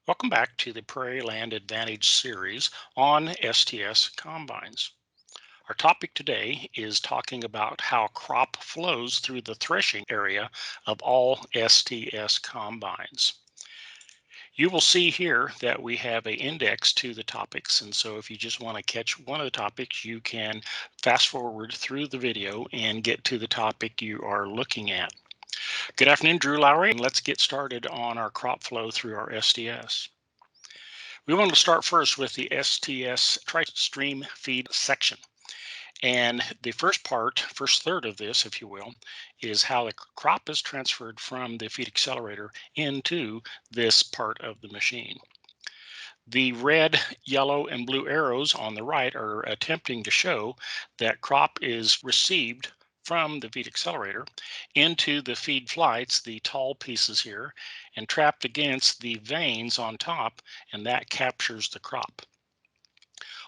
Welcome back to the PrairieLand Advantage series on STS combines. Our topic today is talking about how crop flows through the threshing area of all STS combines. You will see here that we have an index to the topics, and so if you just want to catch one of the topics, you can fast forward through the video and get to the topic you are looking at. Good afternoon, Drew Lowry, and let's get started on our crop flow through our STS. We want to start first with the STS TriStream feed section. And the first third of this, if you will, is how the crop is transferred from the feed accelerator into this part of the machine. The red, yellow, and blue arrows on the right are attempting to show that crop is received from the feed accelerator into the feed flights, the tall pieces here, and trapped against the vanes on top, and that captures the crop.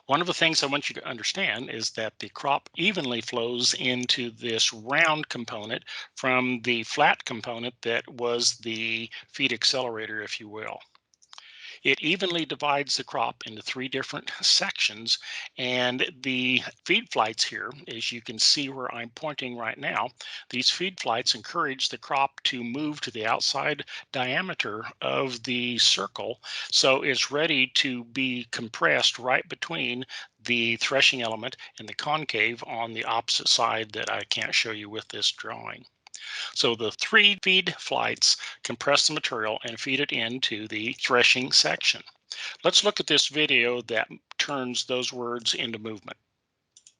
One of the things I want you to understand is that the crop evenly flows into this round component from the flat component that was the feed accelerator, if you will. It evenly divides the crop into three different sections, and the feed flights here, as you can see where I'm pointing right now, these feed flights encourage the crop to move to the outside diameter of the circle, so it's ready to be compressed right between the threshing element and the concave on the opposite side that I can't show you with this drawing. So the three feed flights compress the material and feed it into the threshing section. Let's look at this video that turns those words into movement.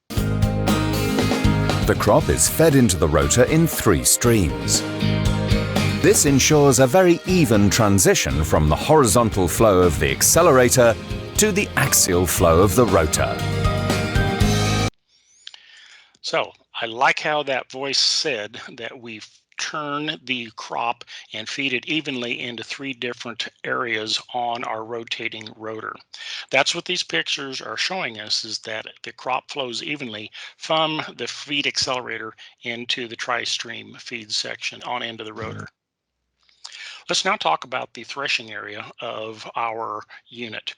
The crop is fed into the rotor in 3 streams. This ensures a very even transition from the horizontal flow of the accelerator to the axial flow of the rotor. So I like how that voice said that we turn the crop and feed it evenly into 3 different areas on our rotating rotor. That's what these pictures are showing us, is that the crop flows evenly from the feed accelerator into the TriStream feed section on into the rotor. Let's now talk about the threshing area of our unit.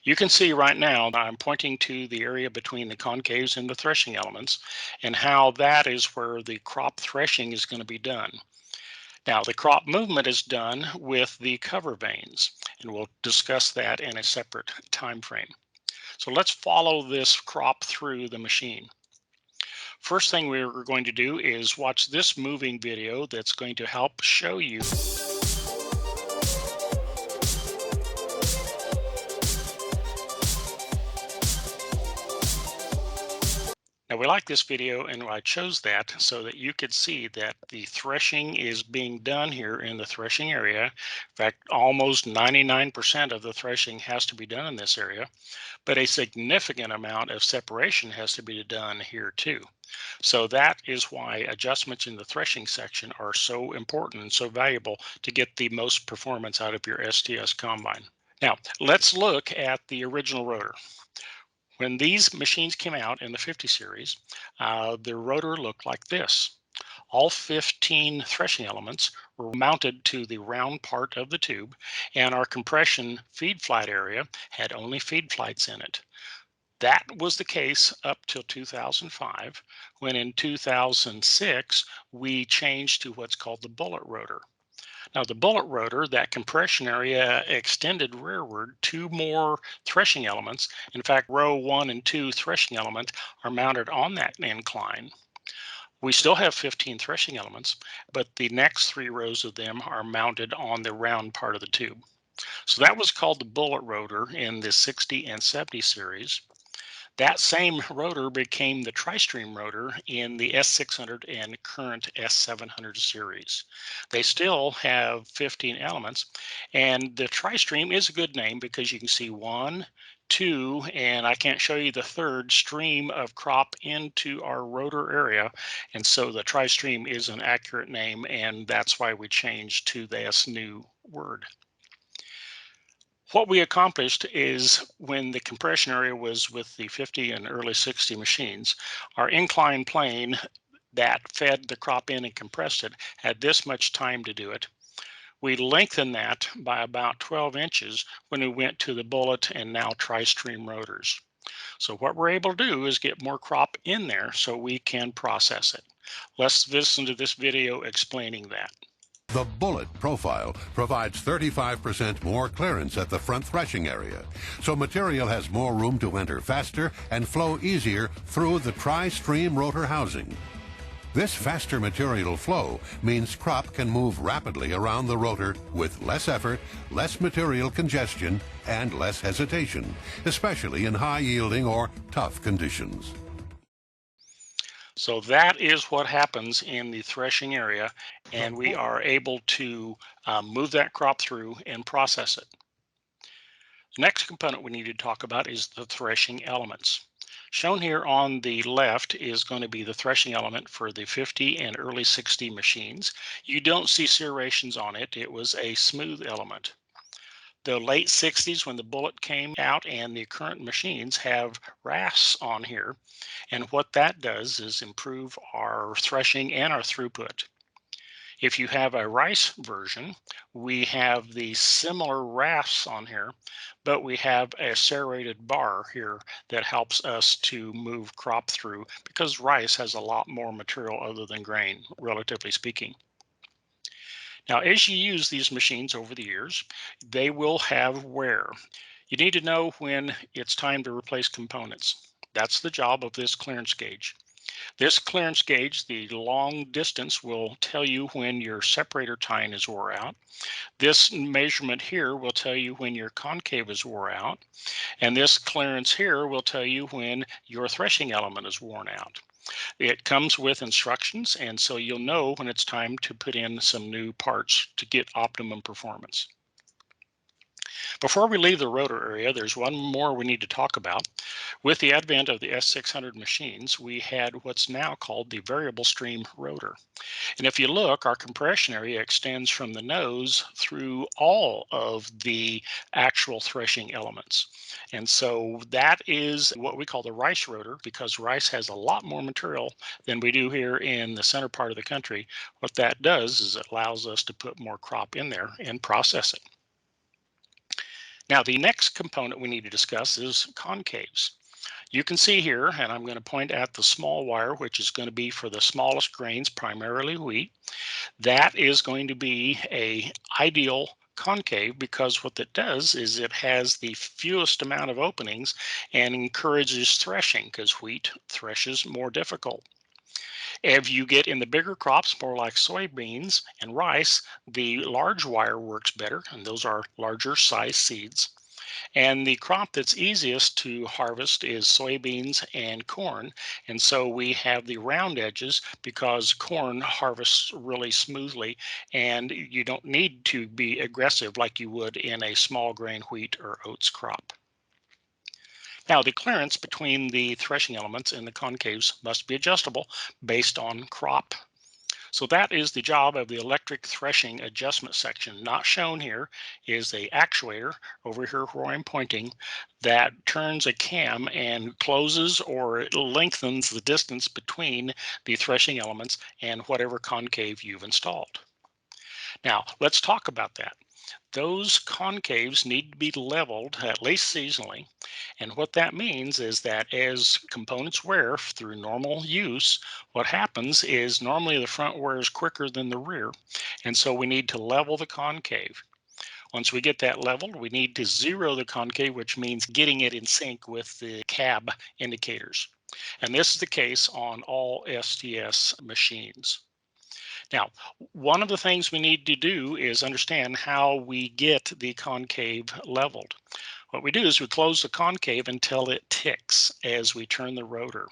You can see right now that I'm pointing to the area between the concaves and the threshing elements, and how that is where the crop threshing is going to be done. Now, the crop movement is done with the cover vanes, and we'll discuss that in a separate time frame. So let's follow this crop through the machine. First thing we're going to do is watch this moving video that's going to help show you. Now, we like this video, and I chose that so that you could see that the threshing is being done here in the threshing area. In fact, almost 99% of the threshing has to be done in this area, but a significant amount of separation has to be done here too. So that is why adjustments in the threshing section are so important and so valuable to get the most performance out of your STS combine. Now, let's look at the original rotor. When these machines came out in the 50 series, the rotor looked like this. All 15 threshing elements were mounted to the round part of the tube, and our compression feed flight area had only feed flights in it. That was the case up till 2005, when in 2006 we changed to what's called the bullet rotor. Now, the bullet rotor, that compression area extended rearward 2 more threshing elements. In fact, row 1 and 2 threshing element are mounted on that incline. We still have 15 threshing elements, but the next 3 rows of them are mounted on the round part of the tube. So that was called the bullet rotor in the 60 and 70 series. That same rotor became the TriStream rotor in the S600 and current S700 series. They still have 15 elements, and the TriStream is a good name because you can see 1, 2, and I can't show you the third stream of crop into our rotor area, and so the TriStream is an accurate name, and that's why we changed to this new word. What we accomplished is, when the compression area was with the 50 and early 60 machines, our inclined plane that fed the crop in and compressed it had this much time to do it. We lengthened that by about 12 inches when we went to the bullet and now TriStream rotors. So what we're able to do is get more crop in there so we can process it. Let's listen to this video explaining that. The bullet profile provides 35% more clearance at the front threshing area, so material has more room to enter faster and flow easier through the TriStream rotor housing. This faster material flow means crop can move rapidly around the rotor with less effort, less material congestion, and less hesitation, especially in high-yielding or tough conditions. So that is what happens in the threshing area, and we are able to move that crop through and process it. The next component we need to talk about is the threshing elements. Shown here on the left is going to be the threshing element for the 50 and early 60 machines. You don't see serrations on it. It was a smooth element. The late 60s when the bullet came out and the current machines have rasps on here. And what that does is improve our threshing and our throughput. If you have a rice version, we have the similar rasps on here, but we have a serrated bar here that helps us to move crop through because rice has a lot more material other than grain, relatively speaking. Now, as you use these machines over the years, they will have wear. You need to know when it's time to replace components. That's the job of this clearance gauge. This clearance gauge, the long distance, will tell you when your separator tine is wore out. This measurement here will tell you when your concave is wore out. And this clearance here will tell you when your threshing element is worn out. It comes with instructions, and so you'll know when it's time to put in some new parts to get optimum performance. Before we leave the rotor area, there's one more we need to talk about. With the advent of the S600 machines, we had what's now called the variable stream rotor. And if you look, our compression area extends from the nose through all of the actual threshing elements. And so that is what we call the rice rotor, because rice has a lot more material than we do here in the center part of the country. What that does is it allows us to put more crop in there and process it. Now, the next component we need to discuss is concaves. You can see here, and I'm going to point at the small wire, which is going to be for the smallest grains, primarily wheat. That is going to be a ideal concave because what it does is it has the fewest amount of openings and encourages threshing because wheat threshes more difficult. If you get in the bigger crops, more like soybeans and rice, the large wire works better, and those are larger size seeds. And the crop that's easiest to harvest is soybeans and corn. And so we have the round edges because corn harvests really smoothly, and you don't need to be aggressive like you would in a small grain wheat or oats crop. Now, the clearance between the threshing elements and the concaves must be adjustable based on crop. So that is the job of the electric threshing adjustment section. Not shown here is a actuator over here where I'm pointing that turns a cam and closes or lengthens the distance between the threshing elements and whatever concave you've installed. Now, let's talk about that. Those concaves need to be leveled at least seasonally. And what that means is that as components wear through normal use, what happens is normally the front wears quicker than the rear. And so we need to level the concave. Once we get that leveled, we need to zero the concave, which means getting it in sync with the cab indicators. And this is the case on all STS machines. Now, one of the things we need to do is understand how we get the concave leveled. What we do is we close the concave until it ticks as we turn the rotor.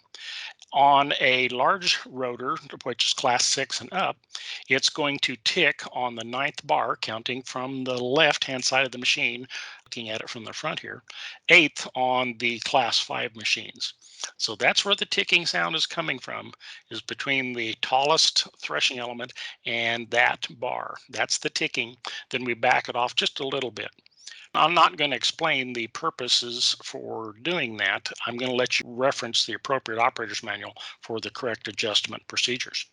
On a large rotor, which is class 6 and up, it's going to tick on the 9th bar, counting from the left-hand side of the machine, looking at it from the front here, 8th on the class 5 machines. So that's where the ticking sound is coming from, is between the tallest threshing element and that bar. That's the ticking. Then we back it off just a little bit. I'm not going to explain the purposes for doing that. I'm going to let you reference the appropriate operator's manual for the correct adjustment procedures.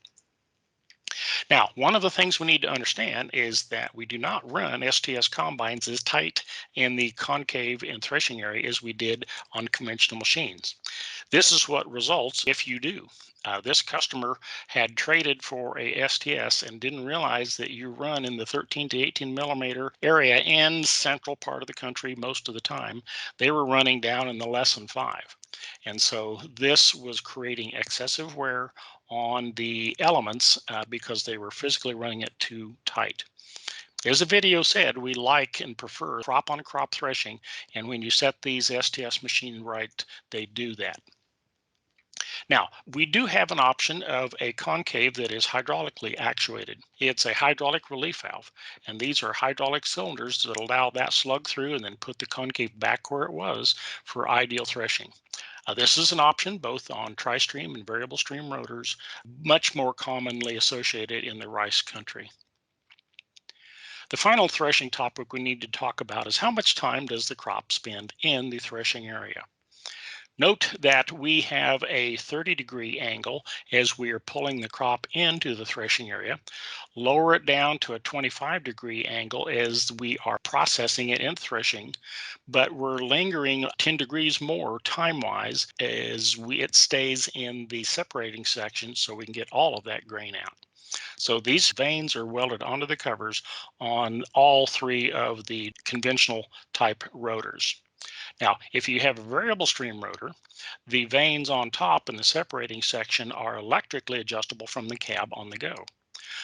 Now, one of the things we need to understand is that we do not run STS combines as tight in the concave and threshing area as we did on conventional machines. This is what results if you do. This customer had traded for a STS and didn't realize that you run in the 13 to 18 millimeter area in central part of the country most of the time. They were running down in the less than 5. And so this was creating excessive wear on the elements because they were physically running it too tight. As the video said, we like and prefer crop on crop threshing, and when you set these STS machines right, they do that. Now, we do have an option of a concave that is hydraulically actuated. It's a hydraulic relief valve, and these are hydraulic cylinders that allow that slug through and then put the concave back where it was for ideal threshing. This is an option both on TriStream and variable stream rotors, much more commonly associated in the rice country. The final threshing topic we need to talk about is how much time does the crop spend in the threshing area? Note that we have a 30-degree angle as we are pulling the crop into the threshing area. Lower it down to a 25-degree angle as we are processing it in threshing, but we're lingering 10 degrees more time-wise as it stays in the separating section so we can get all of that grain out. So these vanes are welded onto the covers on all three of the conventional type rotors. Now, if you have a variable stream rotor, the vanes on top in the separating section are electrically adjustable from the cab on the go.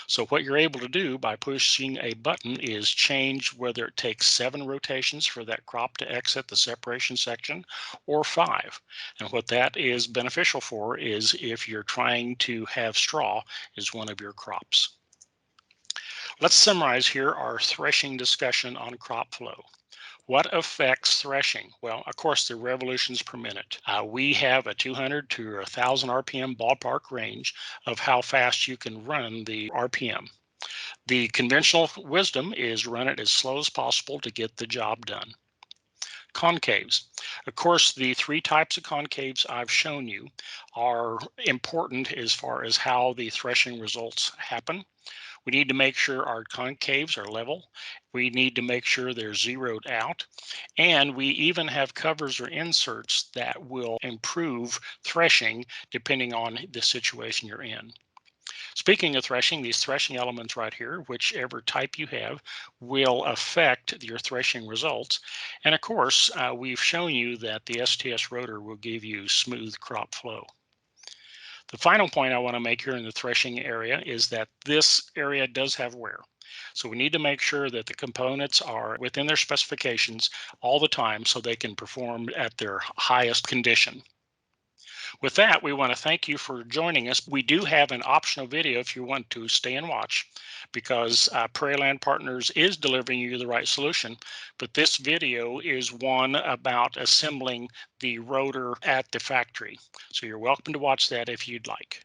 So what you're able to do by pushing a button is change whether it takes 7 rotations for that crop to exit the separation section or 5. And what that is beneficial for is if you're trying to have straw as one of your crops. Let's summarize here our threshing discussion on crop flow. What affects threshing? Well, of course, the revolutions per minute. We have a 200 to 1,000 RPM ballpark range of how fast you can run the RPM. The conventional wisdom is run it as slow as possible to get the job done. Concaves. Of course, the 3 types of concaves I've shown you are important as far as how the threshing results happen. We need to make sure our concaves are level. We need to make sure they're zeroed out. And we even have covers or inserts that will improve threshing depending on the situation you're in. Speaking of threshing, these threshing elements right here, whichever type you have, will affect your threshing results. And of course, we've shown you that the STS rotor will give you smooth crop flow. The final point I want to make here in the threshing area is that this area does have wear. So we need to make sure that the components are within their specifications all the time so they can perform at their highest condition. With that, we want to thank you for joining us. We do have an optional video if you want to stay and watch because PrairieLand Partners is delivering you the right solution. But this video is one about assembling the rotor at the factory. So you're welcome to watch that if you'd like.